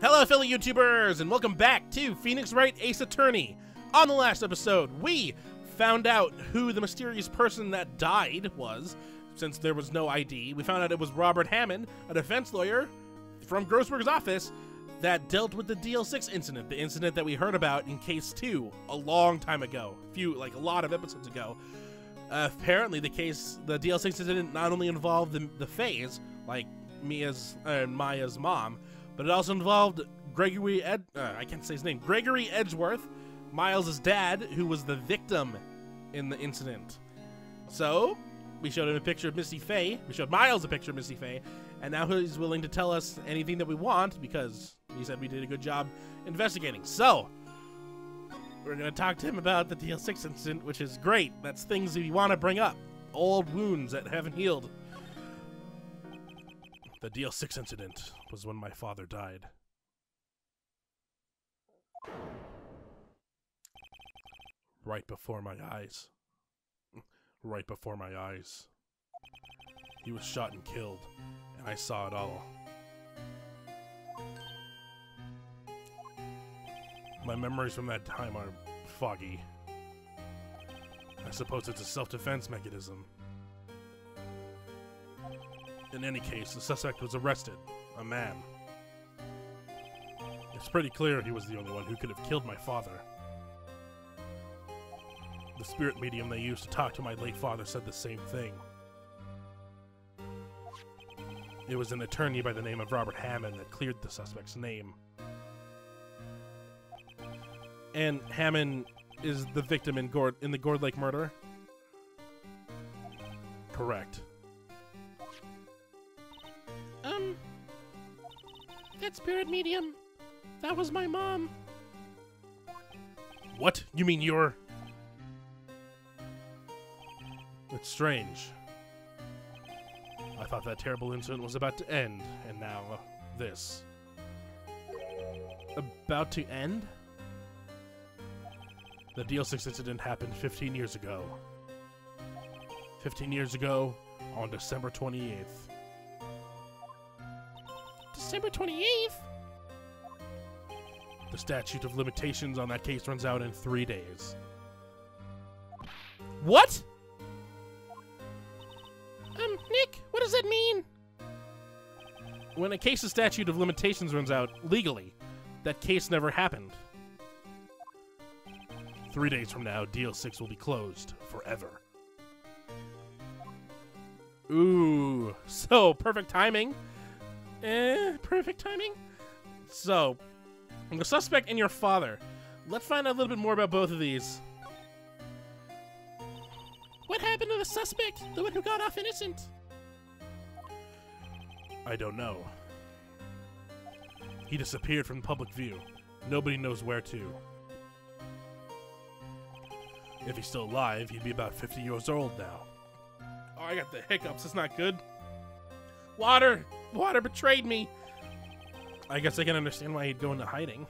Hello, fellow YouTubers, and welcome back to Phoenix Wright Ace Attorney. On the last episode, we found out who the mysterious person that died was, since there was no ID. We found out it was Robert Hammond, a defense lawyer from Grossberg's office that dealt with the DL6 incident, the incident that we heard about in Case 2 a long time ago, a lot of episodes ago. Apparently, the DL6 incident not only involved the Feys, like Mia's and Maya's mom, but it also involved Gregory Edgeworth, Miles' dad, who was the victim in the incident. So, we showed him a picture of Missy Fey, we showed Miles a picture of Missy Fey, and now he's willing to tell us anything that we want because he said we did a good job investigating. So, we're going to talk to him about the DL6 incident, which is great. That's things we want to bring up. Old wounds that haven't healed. The DL6 incident was when my father died. Right before my eyes. Right before my eyes. He was shot and killed, and I saw it all. My memories from that time are foggy. I suppose it's a self-defense mechanism. In any case, the suspect was arrested. A man. It's pretty clear he was the only one who could have killed my father. The spirit medium they used to talk to my late father said the same thing. It was an attorney by the name of Robert Hammond that cleared the suspect's name. And Hammond is the victim in the Gourd Lake murder? Correct. That spirit medium, that was my mom. What? You mean you're... It's strange. I thought that terrible incident was about to end, and now, this. About to end? The DL6 incident happened 15 years ago. 15 years ago, on December 28th. December 28th? The statute of limitations on that case runs out in 3 days. What? Nick, what does that mean? When a case's statute of limitations runs out legally, that case never happened. 3 days from now, DL6 will be closed forever. Ooh, so perfect timing. Perfect timing? So, the suspect and your father. Let's find out a little bit more about both of these. What happened to the suspect? The one who got off innocent? I don't know. He disappeared from public view. Nobody knows where to. If he's still alive, he'd be about 50 years old now. Oh, I got the hiccups. It's not good. Water! Water betrayed me! I guess I can understand why he'd go into hiding.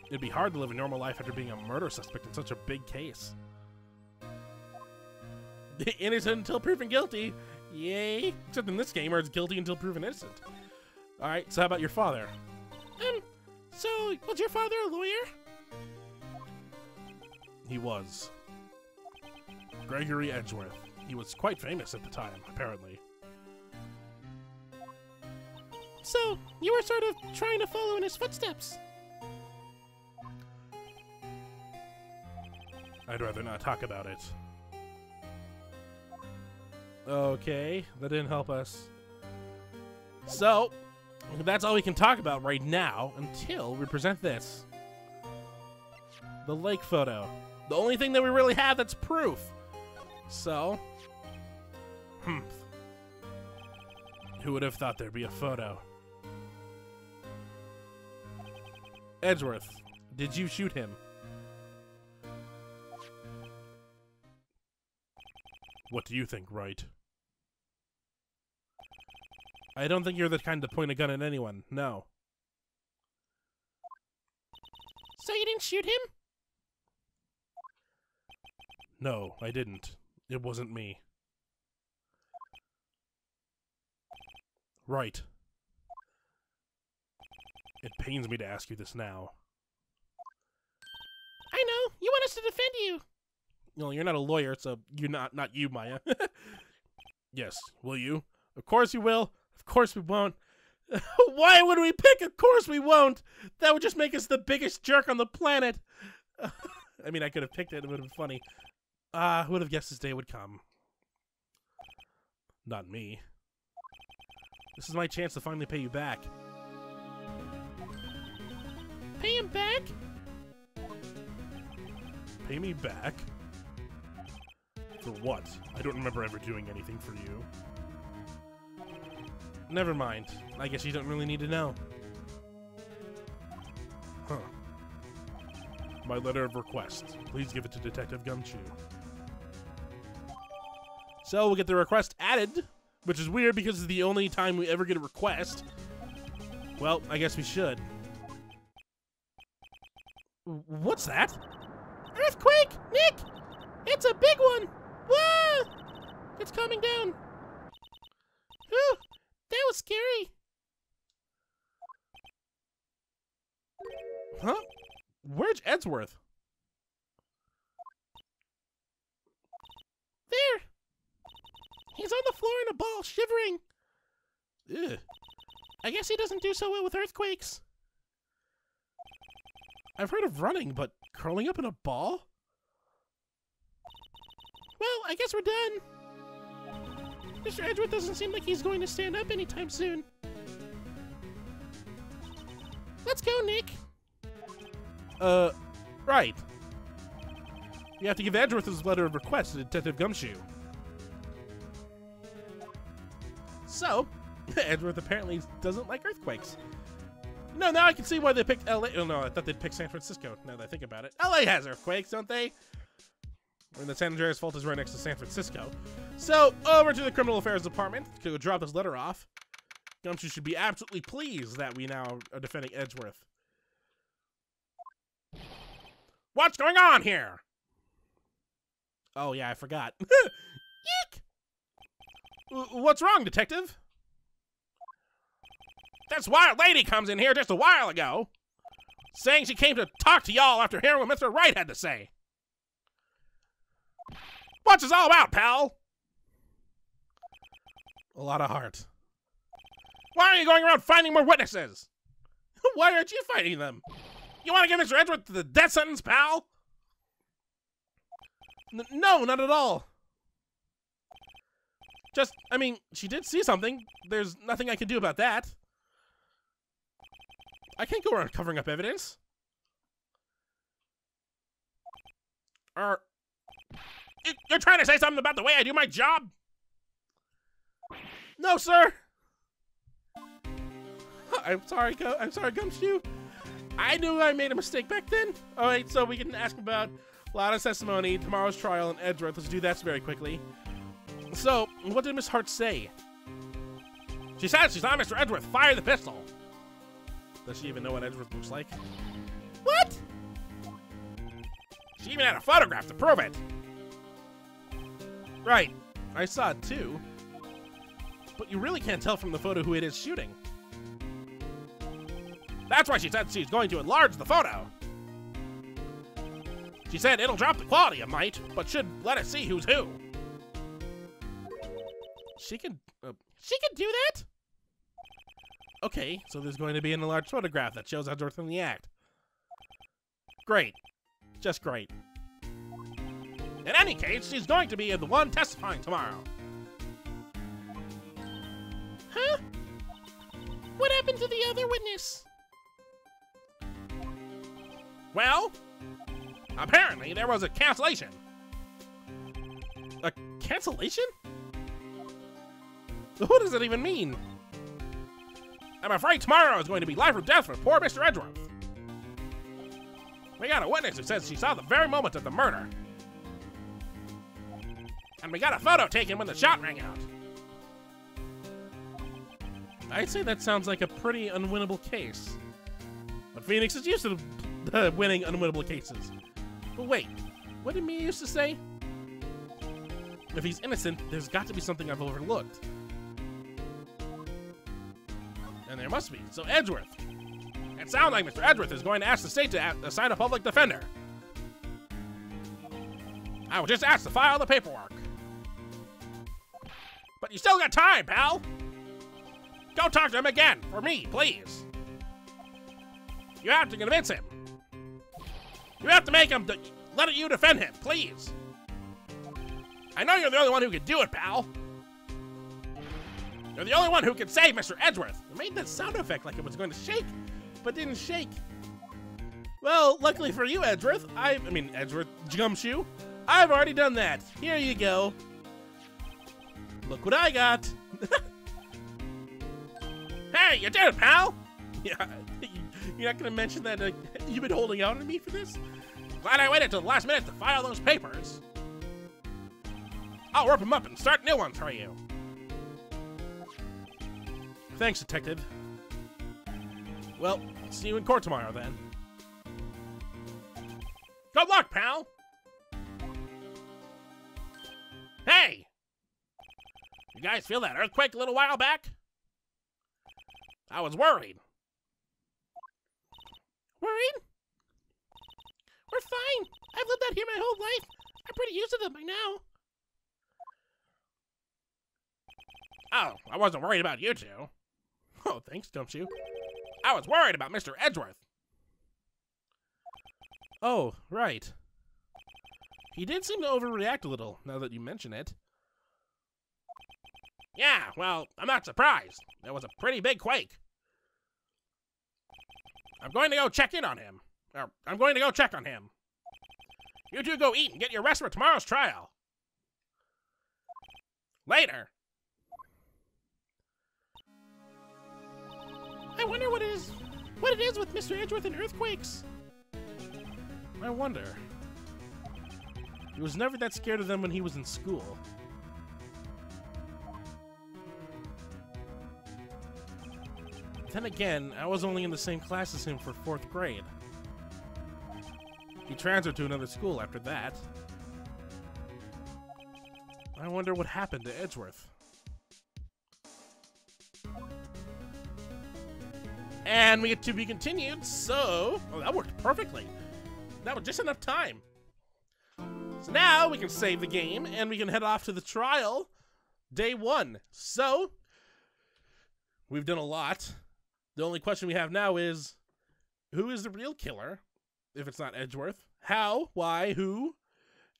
It'd be hard to live a normal life after being a murder suspect in such a big case. Innocent until proven guilty. Yay. Except in this game where it's guilty until proven innocent. Alright, so how about your father? So, was your father a lawyer? He was. Gregory Edgeworth. He was quite famous at the time, apparently. So, you were sort of trying to follow in his footsteps. I'd rather not talk about it. Okay, that didn't help us. So, that's all we can talk about right now until we present this. The lake photo. The only thing that we really have that's proof. So, who would have thought there'd be a photo? Edgeworth, did you shoot him? What do you think, Wright? I don't think you're the kind to point a gun at anyone, no. So you didn't shoot him? No, I didn't. It wasn't me. Right. It pains me to ask you this now. I know. You want us to defend you. No, you're not a lawyer, so you're not you, Maya. Yes, will you? Of course you will. Of course we won't. Why would we pick of course we won't? That would just make us the biggest jerk on the planet. I mean, I could have picked it. It would have been funny. Who would have guessed this day would come? Not me. This is my chance to finally pay you back. Pay him back? Pay me back? For what? I don't remember ever doing anything for you. Never mind. I guess you don't really need to know. Huh. My letter of request. Please give it to Detective Gumshoe. So we'll get the request added, which is weird because it's the only time we ever get a request. Well, I guess we should. What's that? Earthquake! Nick! It's a big one! Whoa! It's coming down. Ooh, that was scary. Huh? Where's Edgeworth? There! He's on the floor in a ball, shivering. Ugh. I guess he doesn't do so well with earthquakes. I've heard of running, but curling up in a ball? Well, I guess we're done. Mr. Edgeworth doesn't seem like he's going to stand up anytime soon. Let's go, Nick. Right. You have to give Edgeworth his letter of request to Detective Gumshoe. So, Edgeworth apparently doesn't like earthquakes. No, now I can see why they picked LA. Oh no, I thought they'd pick San Francisco, now that I think about it. LA has earthquakes, don't they? And the San Andreas Fault is right next to San Francisco. So, over to the Criminal Affairs Department to go drop this letter off. Gumshoe should be absolutely pleased that we now are defending Edgeworth. What's going on here? Oh yeah, I forgot. Eek! What's wrong, Detective? This wild lady comes in here just a while ago, saying she came to talk to y'all after hearing what Mr. Wright had to say. What's this all about, pal? A lot of heart. Why are you going around finding more witnesses? Why aren't you fighting them? You want to give Mr. Edgeworth the death sentence, pal? No, not at all. Just, I mean, she did see something. There's nothing I can do about that. I can't go around covering up evidence. You're trying to say something about the way I do my job? No, sir. I'm sorry, Gumshoe. I knew I made a mistake back then. All right, so we can ask about Lana's testimony, tomorrow's trial, and Edgeworth. Let's do that very quickly. So, what did Miss Hart say? She said she saw Mr. Edgeworth fire the pistol. Does she even know what Edgeworth looks like? What? She even had a photograph to prove it. Right, I saw it too. But you really can't tell from the photo who it is shooting. That's why she said she's going to enlarge the photo. She said it'll drop the quality a mite, but should let us see who's who. She can do that? Okay, so there's going to be an enlarged photograph that shows Edgeworth in the act. Great. Just great. In any case, she's going to be the one testifying tomorrow. Huh? What happened to the other witness? Well, apparently there was a cancellation. A cancellation? What does that even mean? I'm afraid tomorrow is going to be life or death for poor Mr. Edgeworth. We got a witness who says she saw the very moment of the murder. And we got a photo taken when the shot rang out. I'd say that sounds like a pretty unwinnable case. But Phoenix is used to winning unwinnable cases. But wait, what did Mia used to say? If he's innocent, there's got to be something I've overlooked. And there must be. So Edgeworth It sounds like Mr. Edgeworth is going to ask the state to assign a public defender. I will just ask to file the paperwork. But you still got time, pal. Go talk to him again, for me, please. You have to convince him. You have to make him let you defend him, please. I know you're the only one who can do it, pal. You're the only one who can save Mr. Edgeworth. You made that sound effect like it was going to shake, but didn't shake. Well, luckily for you, Edgeworth, Edgeworth Gumshoe, I've already done that. Here you go. Look what I got. Hey, you did it, pal. Yeah, you're not gonna mention that you've been holding out on me for this? Glad I waited till the last minute to file those papers. I'll rip them up and start new ones for you. Thanks, Detective. Well, see you in court tomorrow, then. Good luck, pal! Hey! You guys feel that earthquake a little while back? I was worried. Worried? We're fine. I've lived out here my whole life. I'm pretty used to them by now. Oh, I wasn't worried about you two. Oh, thanks, Gumshoe. I was worried about Mr. Edgeworth. Oh, right. He did seem to overreact a little, now that you mention it. Yeah, well, I'm not surprised. There was a pretty big quake. I'm going to go check in on him. Or, I'm going to go check on him. You two go eat and get your rest for tomorrow's trial. Later. I wonder what it is with Mr. Edgeworth and earthquakes. I wonder. He was never that scared of them when he was in school. Then again, I was only in the same class as him for 4th grade. He transferred to another school after that. I wonder what happened to Edgeworth. And we get to be continued, so... Oh, that worked perfectly. That was just enough time. So now we can save the game, and we can head off to the trial, day 1. So, we've done a lot. The only question we have now is, who is the real killer, if it's not Edgeworth? How? Why? Who?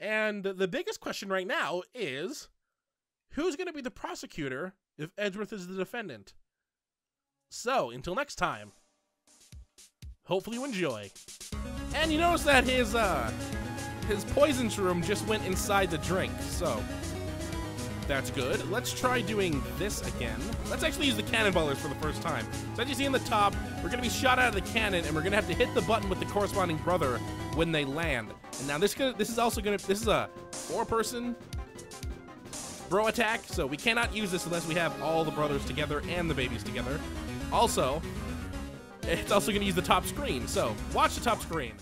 And the biggest question right now is, who's going to be the prosecutor if Edgeworth is the defendant? So, until next time, hopefully you enjoy. And you notice that his poison shroom just went inside the drink, so that's good. Let's try doing this again. Let's actually use the cannonballers for the first time. So as you see in the top, we're gonna be shot out of the cannon, and we're gonna have to hit the button with the corresponding brother when they land. And now this is a 4-person bro attack, so we cannot use this unless we have all the brothers together and the babies together. Also, it's also gonna use the top screen, so watch the top screen.